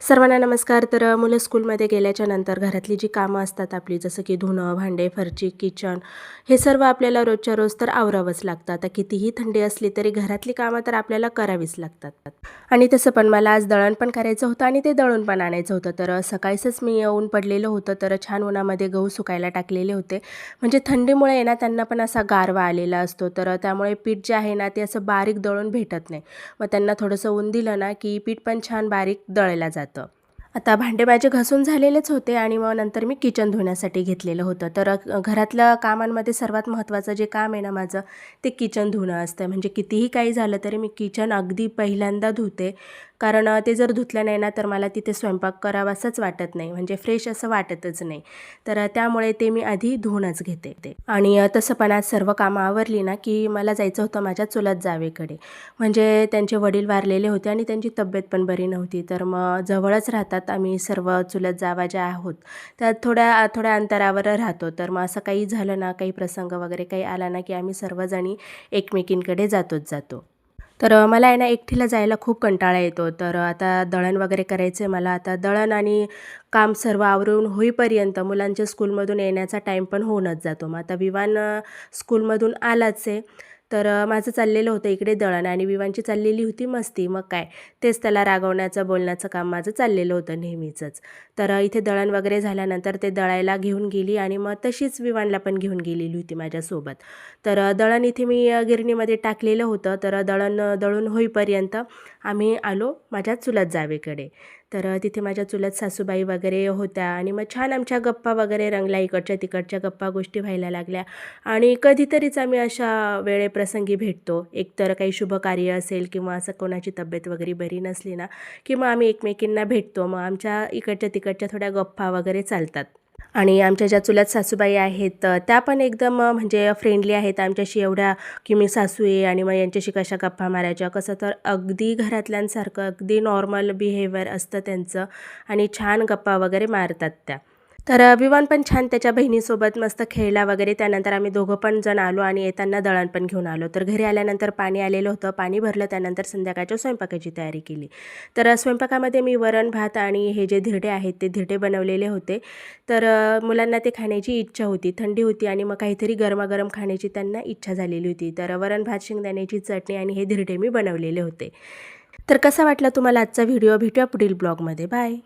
सर्वांना नमस्कार. तर मुलं स्कूलमध्ये गेल्याच्या नंतर घरातली जी कामं असतात आपली, जसं की धुणं, भांडे, फरची, किचन, हे सर्व आपल्याला रोजच्या रोज तर आवरावंच लागतं. आता कितीही थंडी असली तरी घरातली कामं तर आपल्याला करावीच लागतात. आणि तसं पण मला आज दळण पण करायचं होतं आणि ते दळून पण आणायचं होतं. तर सकाळीच मी ऊन पडलेलं होतं, तर छान उन्हामध्ये गहू सुकायला टाकलेले होते. म्हणजे थंडीमुळे आहे ना, त्यांना पण असा गारवा आलेला असतो, तर त्यामुळे पीठ जे आहे ना, ते असं बारीक दळून भेटत नाही. मग त्यांना थोडंसं ऊन दिलं ना, की पीठ पण छान बारीक दळलं जातं. आता भांडे माझे घासून झालेलेच होते आणि मग नंतर मी किचन धुण्यासाठी घेतलेलं होतं. तर घरातल्या कामांमध्ये सर्वात महत्त्वाचं जे काम आहे ना माझं, ते किचन धुणं असतं. म्हणजे कितीही काही झालं तरी मी किचन अगदी पहिल्यांदा धुते. कारण ते जर धुतलं नाही ना, तर मला तिथे स्वयंपाक करावासंच वाटत नाही, म्हणजे फ्रेश असं वाटतच नाही. तर त्यामुळे ते मी आधी धुवूनच घेते. आणि तसं पण आज सर्व कामं आवरली ना, की मला जायचं होतं माझ्या चुलत जावेकडे. म्हणजे त्यांचे वडील वारलेले होते आणि त्यांची तब्येत पण बरी नव्हती. तर मग जवळच राहतात आम्ही सर्व चुलत जावा ज्या आहोत, त्या थोड्या थोड्या अंतरावर राहतो. तर मग असं काही झालं ना, काही प्रसंग वगैरे काही आला ना, की आम्ही सर्वजणी एकमेकींकडे जातो. तर मला आहे ना, एकटीला जायला खूप कंटाळा येतो. तर आता दळण वगैरे करायचं आहे मला. आता दळण आणि काम सर्व आवरून होईपर्यंत मुलांच्या स्कूलमधून येण्याचा टाईम पण होऊनच जातो. मग आता विवान स्कूलमधून आलाच आहे. तर माझं चाललेलं होतं इकडे दळण आणि विवानची चाललेली होती मस्ती. मग काय, तेच त्याला रागवण्याचं, बोलण्याचं काम माझं चाललेलं होतं नेहमीचंच. तर इथे दळण वगैरे झाल्यानंतर ते दळायला घेऊन गेली आणि मग तशीच विवानला पण घेऊन गेलेली होती माझ्यासोबत. तर दळण इथे मी गिरणीमध्ये टाकलेलं होतं. तर दळण दळून होईपर्यंत आम्ही आलो माझ्या चुलत जावेकडे. तर तिथे माझ्या चुलत सासूबाई वगैरे होत्या आणि मग छान आमच्या गप्पा वगैरे रंगल्या, इकडच्या तिकडच्या गप्पा गोष्टी व्हायला लागल्या. आणि कधीतरीच आम्ही अशा वेळेप्रसंगी भेटतो. एकतर काही शुभकार्य असेल किंवा असं कोणाची तब्येत वगैरे बरी नसली ना, की मग आम्ही एकमेकींना भेटतो. मग आमच्या इकडच्या तिकडच्या थोड्या गप्पा वगैरे चालतात. आणि आमच्या ज्या चुलत सासूबाई आहेत त्या पण एकदम म्हणजे फ्रेंडली आहेत आमच्याशी, एवढ्या की मी सासू आहे आणि मग यांच्याशी कशा गप्पा मारायच्या, कसं तर अगदी घरातल्यांसारखं अगदी नॉर्मल बिहेवियर असतं त्यांचं आणि छान गप्पा वगैरे मारतात त्या. तर विवान पण छान त्याच्या बहिणीसोबत मस्त खेळला वगैरे. त्यानंतर आम्ही दोघं पण जण आलो आणि येताना दळण पण घेऊन आलो. तर घरी आल्यानंतर पाणी आलेलं होतं, पाणी भरलं. त्यानंतर संध्याकाळच्या स्वयंपाकाची तयारी केली. तर स्वयंपाकामध्ये मी वरण भात आणि हे जे धिरडे आहेत ते धिरडे बनवलेले होते. तर मुलांना ते खाण्याची इच्छा होती, थंडी होती आणि मग काहीतरी गरमागरम खाण्याची त्यांना इच्छा झालेली होती. तर वरण भात, शेंगदाण्याची चटणी आणि हे धिरडे मी बनवलेले होते. तर कसा वाटला तुम्हाला आजचा व्हिडिओ? भेटूया पुढील ब्लॉगमध्ये. बाय.